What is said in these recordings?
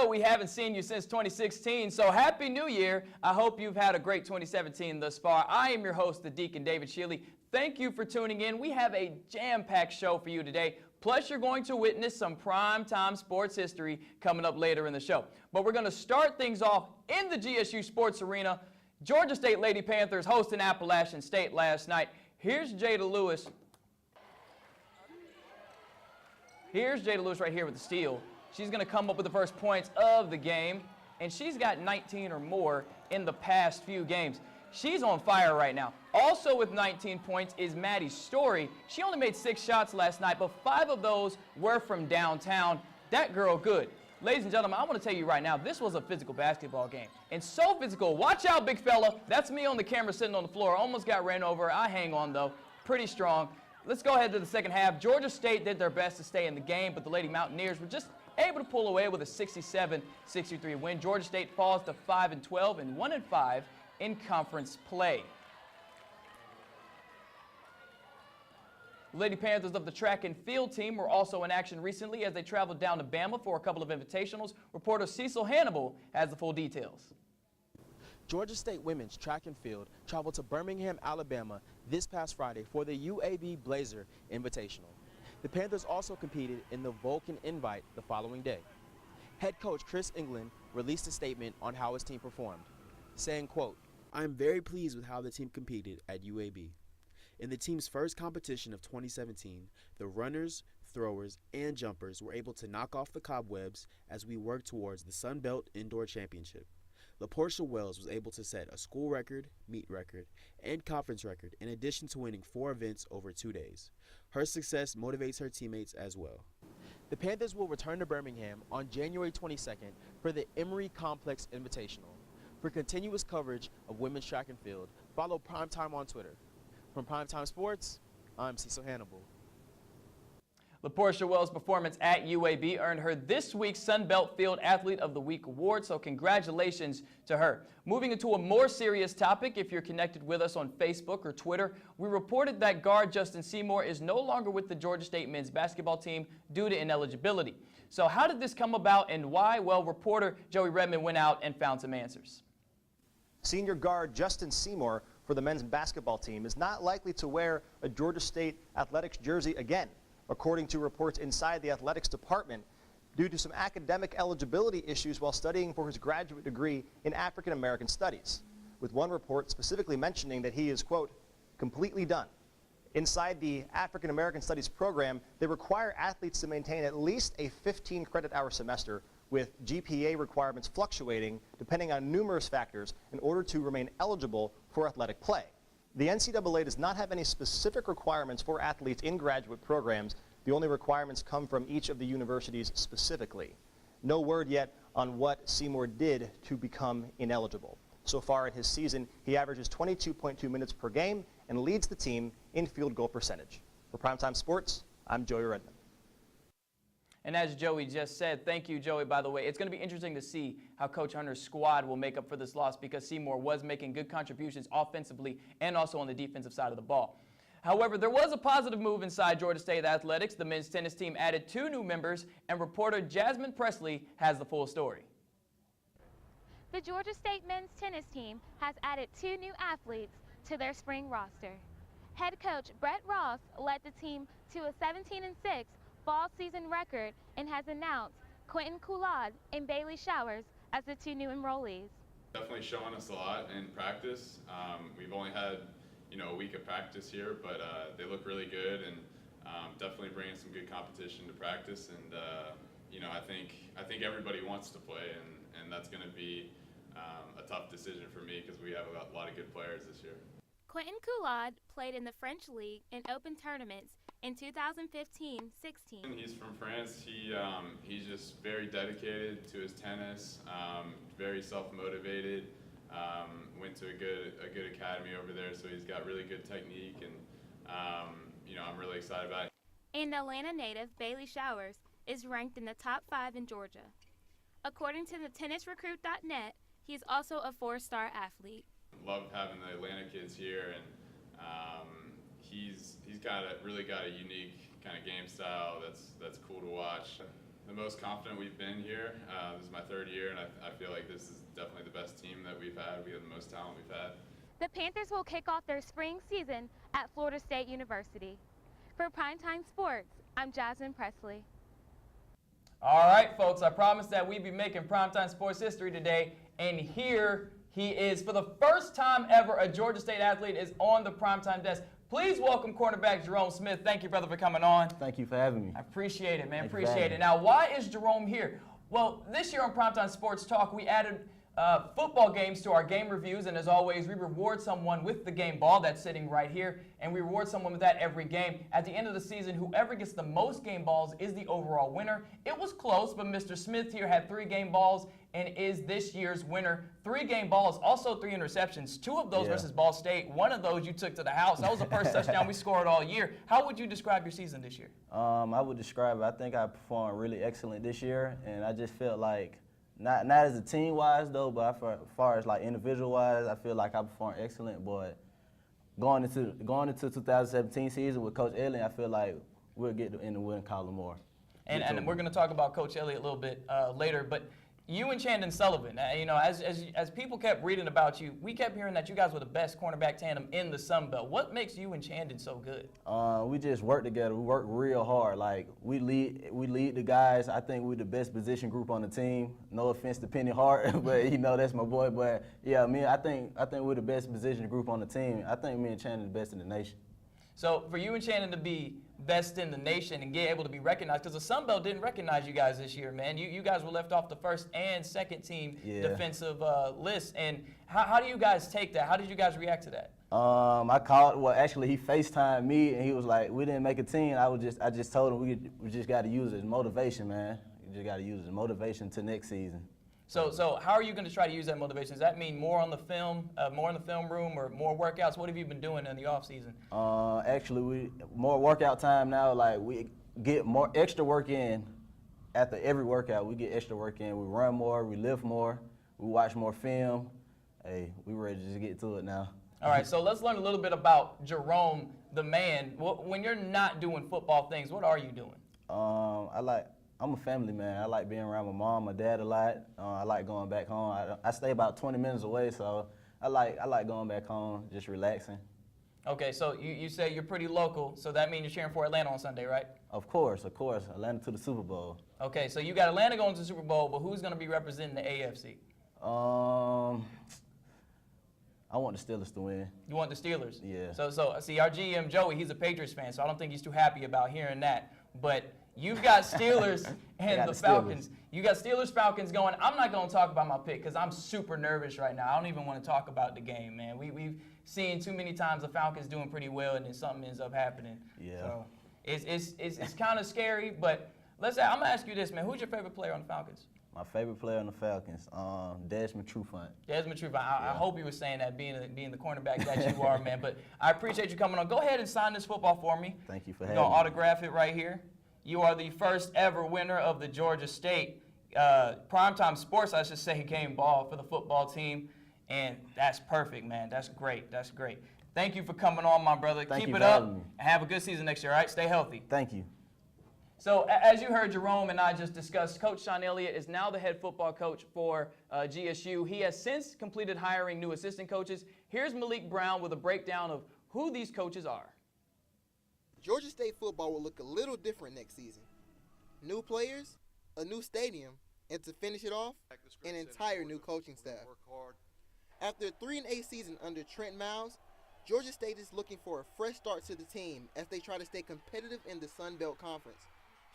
we haven't seen you since 2016, so Happy New Year. I hope you've had a great 2017 thus far. I am your host, the Deacon David Shealy. Thank you for tuning in. We have a jam-packed show for you today. Plus, you're going to witness some primetime sports history coming up later in the show. But we're going to start things off in the GSU Sports Arena. Georgia State Lady Panthers hosting Appalachian State last night. Here's Jada Lewis. Here's Jada Lewis right here with the steal. She's going to come up with the first points of the game, and she's got 19 or more in the past few games. She's on fire right now. Also with 19 points is Maddie Story. She only made 6 shots last night, but 5 of those were from downtown. That girl good. Ladies and gentlemen, I want to tell you right now, this was a physical basketball game. And so physical. Watch out, big fella. That's me on the camera sitting on the floor. Almost got ran over. I hang on, though. Pretty strong. Let's go ahead to the second half. Georgia State did their best to stay in the game, but the Lady Mountaineers were just able to pull away with a 67-63 win. Georgia State falls to 5-12 and 1-5 in conference play. Lady Panthers of the track and field team were also in action recently as they traveled down to Bama for a couple of invitationals. Reporter Cecil Hannibal has the full details. Georgia State women's track and field traveled to Birmingham, Alabama this past Friday for the UAB Blazer Invitational. The Panthers also competed in the Vulcan Invite the following day. Head coach Chris England released a statement on how his team performed, saying, quote, "I am very pleased with how the team competed at UAB. In the team's first competition of 2017, the runners, throwers, and jumpers were able to knock off the cobwebs as we worked towards the Sun Belt Indoor Championship. LaPortia Wells was able to set a school record, meet record, and conference record in addition to winning 4 events over 2 days. Her success motivates her teammates as well." The Panthers will return to Birmingham on January 22nd for the Emory Complex Invitational. For continuous coverage of women's track and field, follow Primetime on Twitter. From Primetime Sportz, I'm Cecil Hannibal. LaPortia Wells' performance at UAB earned her this week's Sun Belt Field Athlete of the Week award, so congratulations to her. Moving into a more serious topic, if you're connected with us on Facebook or Twitter, we reported that guard Justin Seymour is no longer with the Georgia State men's basketball team due to ineligibility. So how did this come about and why? Well, reporter Joey Redmond went out and found some answers. Senior guard Justin Seymour for the men's basketball team is not likely to wear a Georgia State athletics jersey again, according to reports inside the athletics department, due to some academic eligibility issues while studying for his graduate degree in African American Studies, with one report specifically mentioning that he is, quote, completely done. Inside the African American Studies program, they require athletes to maintain at least a 15 credit hour semester, with GPA requirements fluctuating depending on numerous factors in order to remain eligible for athletic play. The NCAA does not have any specific requirements for athletes in graduate programs. The only requirements come from each of the universities specifically. No word yet on what Seymour did to become ineligible. So far in his season, he averages 22.2 minutes per game and leads the team in field goal percentage. For Primetime Sports, I'm Joey Redmond. And as Joey just said, thank you, Joey, by the way. It's going to be interesting to see how Coach Hunter's squad will make up for this loss because Seymour was making good contributions offensively and also on the defensive side of the ball. However, there was a positive move inside Georgia State athletics. The men's tennis team added 2 new members, and reporter Jasmine Presley has the full story. The Georgia State men's tennis team has added 2 new athletes to their spring roster. Head coach Brett Ross led the team to a 17-6 fall season record and has announced Quentin Coulade and Bailey Showers as the 2 new enrollees. Definitely showing us a lot in practice. We've only had, a week of practice here, but they look really good and definitely bringing some good competition to practice. And I think everybody wants to play, and that's going to be a tough decision for me because we have a lot of good players this year. Quentin Coulade played in the French League and Open tournaments in 2015-16. He's from France. He's just very dedicated to his tennis, very self-motivated. Went to a good academy over there, so he's got really good technique, and I'm really excited about it. And Atlanta native Bailey Showers is ranked in the top 5 in Georgia. According to the tennisrecruit.net, he is also a 4-star athlete. Love having the Atlanta kids here, and he's really got a unique kind of game style that's cool to watch. the most confident we've been here. This is my third year, and I feel like this is definitely the best team that we've had. We have the most talent we've had. The Panthers will kick off their spring season at Florida State University. For Primetime Sports, I'm Jasmine Presley. All right, folks, I promised that we'd be making Primetime Sports history today, and here he is. For the first time ever, a Georgia State athlete is on the Primetime desk. Please welcome cornerback Jerome Smith. Thank you, brother, for coming on. Thank you for having me. I appreciate it, man. Thank you for Appreciate having it. me. Now, why is Jerome here? Well, this year on Primetime Sports Talk, we added football games to our game reviews, and as always, we reward someone with the game ball that's sitting right here, and we reward someone with that every game. At the end of the season, whoever gets the most game balls is the overall winner. It was close, but Mr. Smith here had 3 game balls and is this year's winner. 3 game balls, also 3 interceptions. 2 of those versus Ball State. 1 of those you took to the house. That was the first touchdown we scored all year. How would you describe your season this year? I would describe it, I think I performed really excellent this year, and I just felt like, not as a team-wise though, but as far as like individual-wise, I feel like I performed excellent. But going into 2017 season with Coach Elliott, I feel like we'll get in the win column more. And we're going to talk about Coach Elliott a little bit later, but you and Chandon Sullivan, you know, as people kept reading about you, we kept hearing that you guys were the best cornerback tandem in the Sun Belt. What makes you and Chandon so good? We just work together. We work real hard. Like we lead the guys. I think we're the best position group on the team. No offense to Penny Hart, but you know that's my boy. But yeah, I think we're the best position group on the team. I think me and Chandon are the best in the nation. So for you and Chandon to be best in the nation and get able to be recognized, because the Sun Belt didn't recognize you guys this year, man. You guys were left off the first and second team defensive list. And how do you guys take that? How did you guys react to that? I called. Well, actually, he FaceTimed me and he was like, "We didn't make a team." I just told him we just got to use it as motivation, man. You just got to use it as motivation to next season. So how are you going to try to use that motivation? Does that mean more on the film, more in the film room, or more workouts? What have you been doing in the off season? Actually, we more workout time now. Like we get more extra work in after every workout. We get extra work in. We run more. We lift more. We watch more film. Hey, we ready to just get to it now. All right, so let's learn a little bit about Jerome, the man. When you're not doing football things, what are you doing? I'm a family man. I like being around my mom, my dad a lot. I like going back home. I stay about 20 minutes away, so I like going back home, just relaxing. Okay, so you say you're pretty local, so that means you're cheering for Atlanta on Sunday, right? Of course. Atlanta to the Super Bowl. Okay, so you got Atlanta going to the Super Bowl, but who's going to be representing the AFC? I want the Steelers to win. You want the Steelers? Yeah. So see, our GM, Joey, he's a Patriots fan, so I don't think he's too happy about hearing that. But you've got Steelers and the Falcons. You got Steelers, Falcons going. I'm not going to talk about my pick because I'm super nervous right now. I don't even want to talk about the game, man. We've seen too many times the Falcons doing pretty well and then something ends up happening. Yeah. So it's kind of scary, but I'm going to ask you this, man. Who's your favorite player on the Falcons? My favorite player on the Falcons, Desmond Trufant. Desmond Trufant. I hope you were saying that, being the cornerback that you are, man. But I appreciate you coming on. Go ahead and sign this football for me. Thank you for I'm having going me. to autograph it right here. You are the first ever winner of the Georgia State Primetime Sportz, I should say, game ball for the football team. And that's perfect, man. That's great. That's great. Thank you for coming on, my brother. Keep it up and have a good season next year, all right? Stay healthy. Thank you. So as you heard Jerome and I just discussed, Coach Sean Elliott is now the head football coach for GSU. He has since completed hiring new assistant coaches. Here's Malik Brown with a breakdown of who these coaches are. Georgia State football will look a little different next season. New players, a new stadium, and to finish it off, an entire new coaching staff. After a 3-8 season under Trent Miles, Georgia State is looking for a fresh start to the team as they try to stay competitive in the Sun Belt Conference.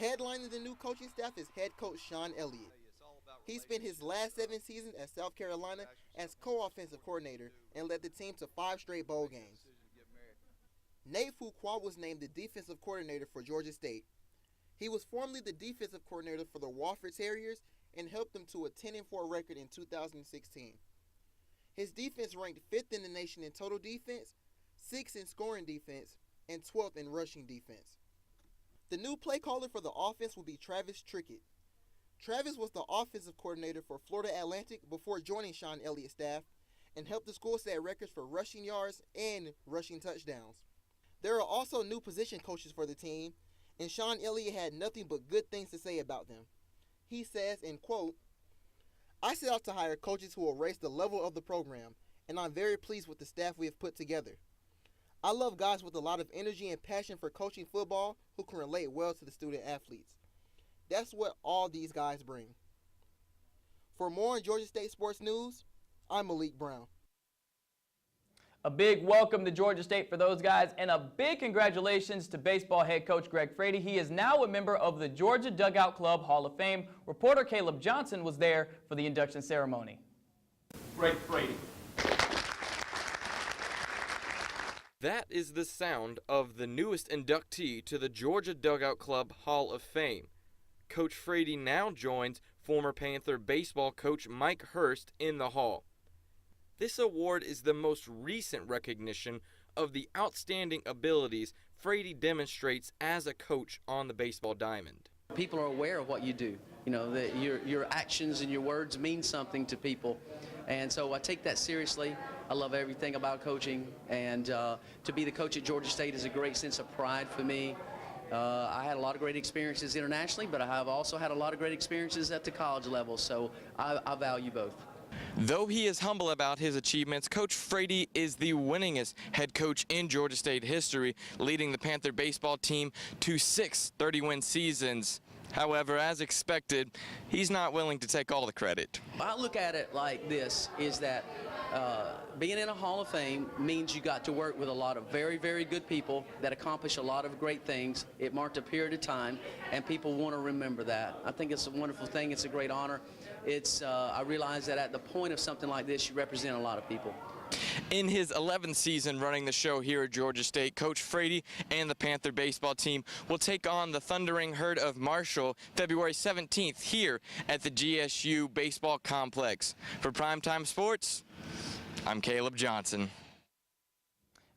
Headlining the new coaching staff is head coach Sean Elliott. He spent his last 7 seasons at South Carolina as co-offensive coordinator and led the team to 5 straight bowl games. Nate Fuqua was named the defensive coordinator for Georgia State. He was formerly the defensive coordinator for the Wofford Terriers and helped them to a 10-4 record in 2016. His defense ranked 5th in the nation in total defense, 6th in scoring defense, and 12th in rushing defense. The new play caller for the offense will be Travis Trickett. Travis was the offensive coordinator for Florida Atlantic before joining Sean Elliott's staff and helped the school set records for rushing yards and rushing touchdowns. There are also new position coaches for the team, and Sean Elliott had nothing but good things to say about them. he says, in quote, "I set out to hire coaches who will raise the level of the program, and I'm very pleased with the staff we have put together. I love guys with a lot of energy and passion for coaching football who can relate well to the student athletes. That's what all these guys bring." For more on Georgia State sports news, I'm Malik Brown. A big welcome to Georgia State for those guys, and a big congratulations to baseball head coach Greg Frady. He is now a member of the Georgia Dugout Club Hall of Fame. Reporter Caleb Johnson was there for the induction ceremony. Greg Frady. That is the sound of the newest inductee to the Georgia Dugout Club Hall of Fame. Coach Frady now joins former Panther baseball coach Mike Hurst in the hall. This award is the most recent recognition of the outstanding abilities Frady demonstrates as a coach on the baseball diamond. People are aware of what you do. You know, that your actions and your words mean something to people. And so I take that seriously. I love everything about coaching. And to be the coach at Georgia State is a great sense of pride for me. I had a lot of great experiences internationally, but I have also had a lot of great experiences at the college level. So I value both. Though he is humble about his achievements, Coach Frady is the winningest head coach in Georgia State history, leading the Panther baseball team to 6 30-win seasons. However, as expected, he's not willing to take all the credit. I look at it like this, is that being in a Hall of Fame means you got to work with a lot of very, very good people that accomplish a lot of great things. It marked a period of time, and people want to remember that. I think it's a wonderful thing. It's a great honor. I realize that at the point of something like this, you represent a lot of people. In his 11th season running the show here at Georgia State, Coach Frady and the Panther baseball team will take on the Thundering Herd of Marshall February 17th here at the GSU Baseball Complex. For Primetime Sports, I'm Caleb Johnson.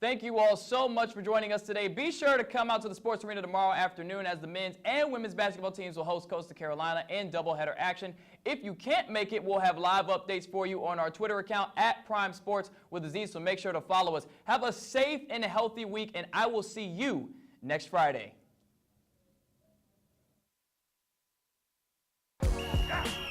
Thank you all so much for joining us today. Be sure to come out to the sports arena tomorrow afternoon as the men's and women's basketball teams will host Coastal Carolina in doubleheader action. If you can't make it, we'll have live updates for you on our Twitter account at Prime Sports with a Z, so make sure to follow us. Have a safe and healthy week, and I will see you next Friday. Yeah.